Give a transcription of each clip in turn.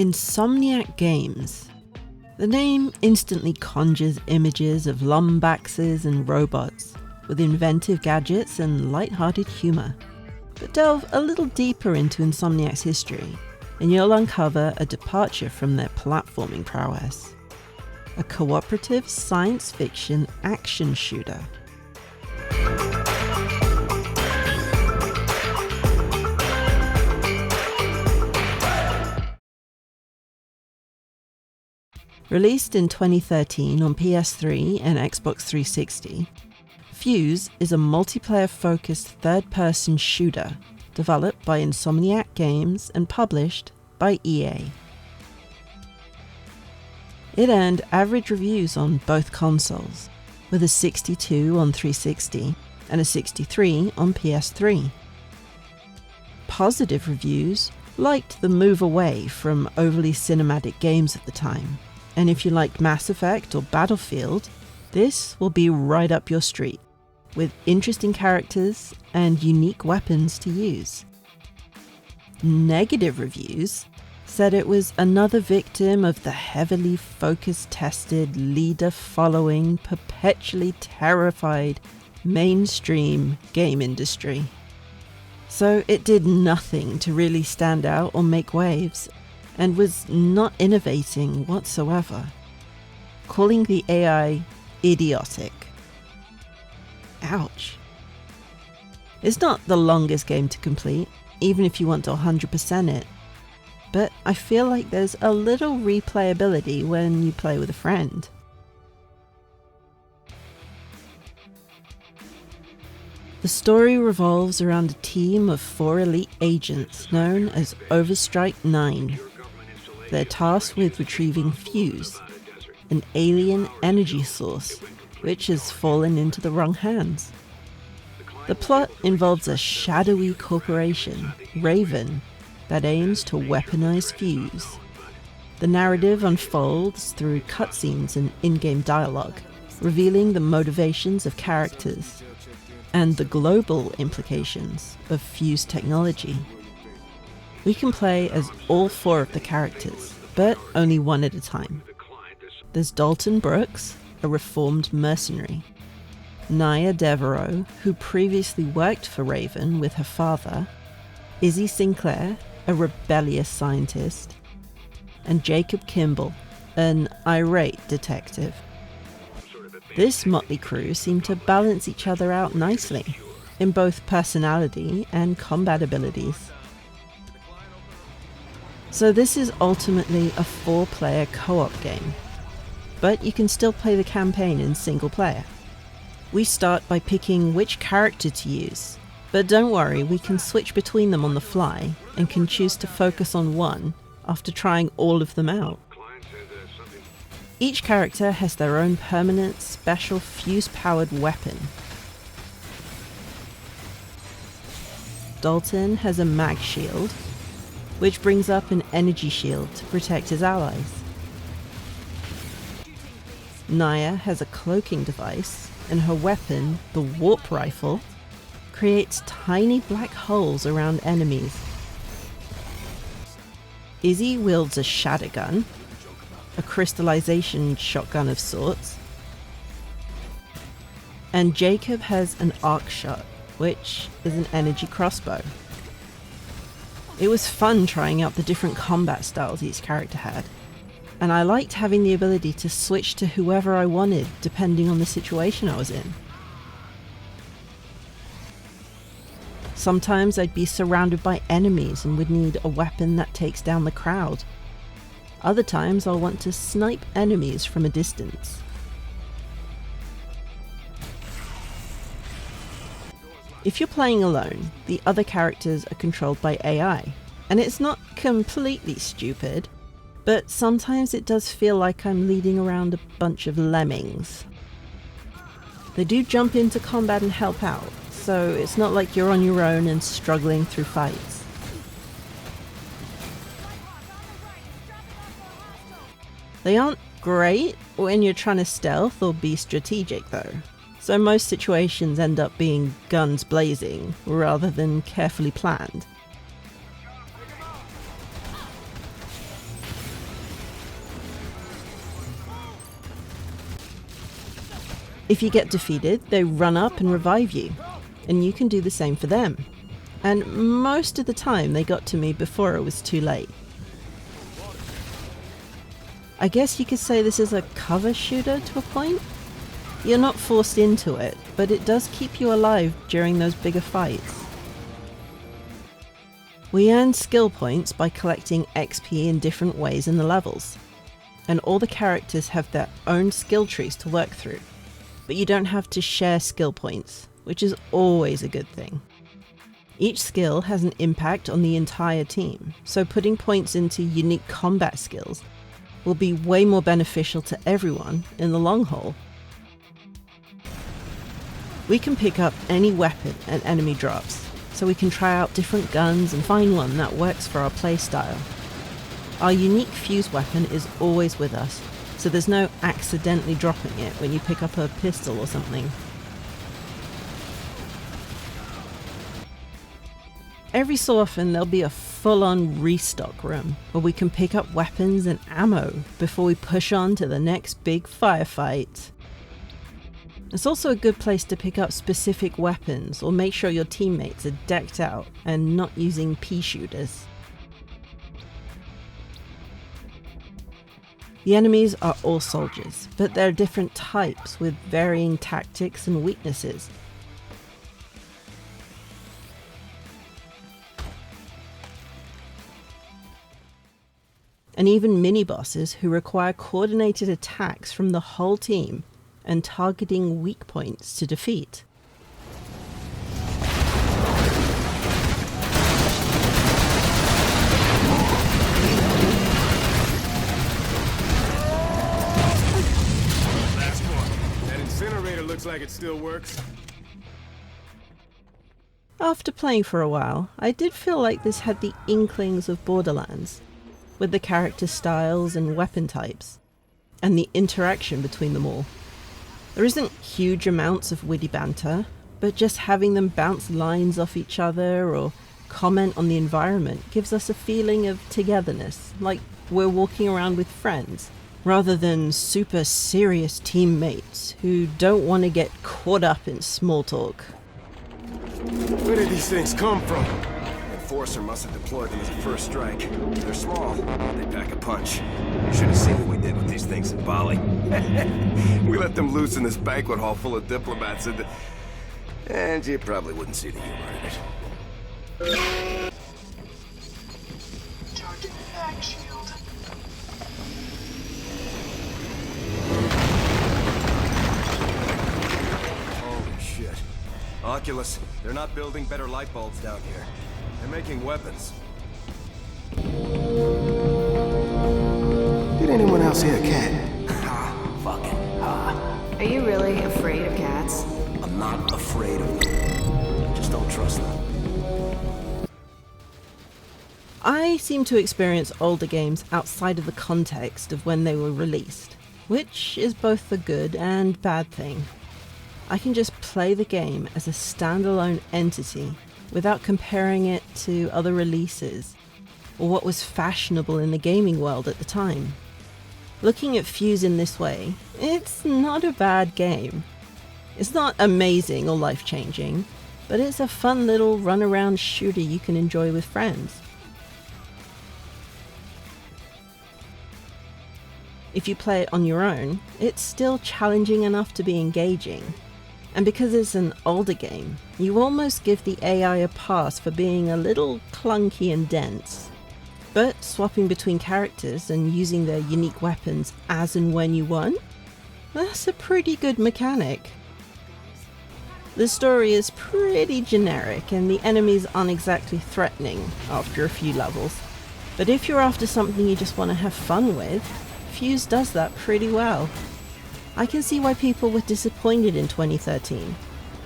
Insomniac Games. The name instantly conjures images of lumbaxes and robots, with inventive gadgets and light-hearted humour. But delve a little deeper into Insomniac's history, and you'll uncover a departure from their platforming prowess. A cooperative science fiction action shooter. Released in 2013 on PS3 and Xbox 360, Fuse is a multiplayer-focused third-person shooter developed by Insomniac Games and published by EA. It earned average reviews on both consoles, with a 62 on 360 and a 63 on PS3. Positive reviews liked the move away from overly cinematic games at the time, and if you liked Mass Effect or Battlefield, this will be right up your street, with interesting characters and unique weapons to use. Negative reviews said it was another victim of the heavily focus-tested, leader-following, perpetually terrified mainstream game industry. So it did nothing to really stand out or make waves, and was not innovating whatsoever, calling the AI idiotic. Ouch. It's not the longest game to complete, even if you want to 100% it, but I feel like there's a little replayability when you play with a friend. The story revolves around a team of 4 elite agents known as Overstrike 9. They're tasked with retrieving Fuse, an alien energy source, which has fallen into the wrong hands. The plot involves a shadowy corporation, Raven, that aims to weaponize Fuse. The narrative unfolds through cutscenes and in-game dialogue, revealing the motivations of characters and the global implications of Fuse technology. We can play as all 4 of the characters, but only one at a time. There's Dalton Brooks, a reformed mercenary, Naya Devereaux, who previously worked for Raven with her father, Izzy Sinclair, a rebellious scientist, and Jacob Kimball, an irate detective. This motley crew seem to balance each other out nicely, in both personality and combat abilities. So this is ultimately a 4-player co-op game, but you can still play the campaign in single player. We start by picking which character to use, but don't worry, we can switch between them on the fly and can choose to focus on one after trying all of them out. Each character has their own permanent, special Fuse-powered weapon. Dalton has a mag shield, which brings up an energy shield to protect his allies. Naya has a cloaking device, and her weapon, the warp rifle, creates tiny black holes around enemies. Izzy wields a shatter gun, a crystallization shotgun of sorts, and Jacob has an arc shot, which is an energy crossbow. It was fun trying out the different combat styles each character had, and I liked having the ability to switch to whoever I wanted depending on the situation I was in. Sometimes I'd be surrounded by enemies and would need a weapon that takes down the crowd. Other times I'll want to snipe enemies from a distance. If you're playing alone, the other characters are controlled by AI, and it's not completely stupid, but sometimes it does feel like I'm leading around a bunch of lemmings. They do jump into combat and help out, so it's not like you're on your own and struggling through fights. They aren't great when you're trying to stealth or be strategic though, so most situations end up being guns blazing rather than carefully planned. If you get defeated, they run up and revive you, and you can do the same for them. And most of the time they got to me before it was too late. I guess you could say this is a cover shooter to a point. You're not forced into it, but it does keep you alive during those bigger fights. We earn skill points by collecting XP in different ways in the levels, and all the characters have their own skill trees to work through, but you don't have to share skill points, which is always a good thing. Each skill has an impact on the entire team, so putting points into unique combat skills will be way more beneficial to everyone in the long haul. We can pick up any weapon an enemy drops, so we can try out different guns and find one that works for our playstyle. Our unique fuse weapon is always with us, so there's no accidentally dropping it when you pick up a pistol or something. Every so often there'll be a full-on restock room where we can pick up weapons and ammo before we push on to the next big firefight. It's also a good place to pick up specific weapons or make sure your teammates are decked out and not using pea shooters. The enemies are all soldiers, but there are different types with varying tactics and weaknesses. And even mini-bosses who require coordinated attacks from the whole team and targeting weak points to defeat. Last one. That incinerator looks like it still works. After playing for a while, I did feel like this had the inklings of Borderlands, with the character styles and weapon types, and the interaction between them all. There isn't huge amounts of witty banter, but just having them bounce lines off each other or comment on the environment gives us a feeling of togetherness, like we're walking around with friends, rather than super serious teammates who don't want to get caught up in small talk. Where did these things come from? Enforcer must have deployed them as a first strike. They're small, they pack a punch. You should have seen what we did with these things in Bali. We let them loose in this banquet hall full of diplomats and you probably wouldn't see the humor in it. Target back shield. Holy shit. Oculus, they're not building better light bulbs down here. They're making weapons. Did anyone else hear a cat? Ha, fucking ha. Are you really afraid of cats? I'm not afraid of them. I just don't trust them. I seem to experience older games outside of the context of when they were released, which is both a good and bad thing. I can just play the game as a standalone entity without comparing it to other releases or what was fashionable in the gaming world at the time. Looking at Fuse in this way, it's not a bad game. It's not amazing or life-changing, but it's a fun little run-around shooter you can enjoy with friends. If you play it on your own, it's still challenging enough to be engaging. And because it's an older game, you almost give the AI a pass for being a little clunky and dense. But swapping between characters and using their unique weapons as and when you want, that's a pretty good mechanic. The story is pretty generic and the enemies aren't exactly threatening after a few levels. But if you're after something you just want to have fun with, Fuse does that pretty well. I can see why people were disappointed in 2013,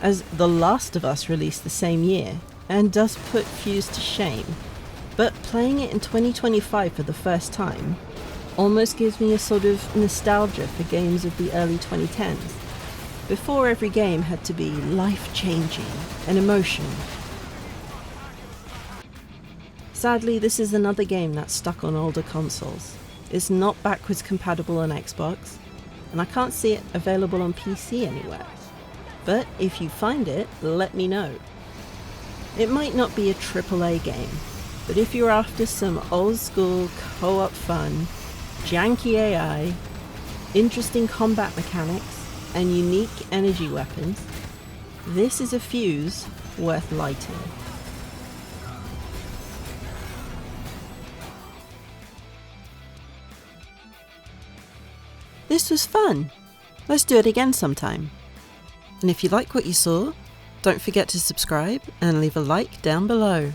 as The Last of Us released the same year, and does put Fuse to shame. But playing it in 2025 for the first time almost gives me a sort of nostalgia for games of the early 2010s, before every game had to be life-changing and emotional. Sadly, this is another game that's stuck on older consoles. It's not backwards compatible on Xbox, and I can't see it available on PC anywhere. But if you find it, let me know. It might not be a AAA game, but if you're after some old school co-op fun, janky AI, interesting combat mechanics, and unique energy weapons, this is a fuse worth lighting. This was fun. Let's do it again sometime. And if you like what you saw, don't forget to subscribe and leave a like down below.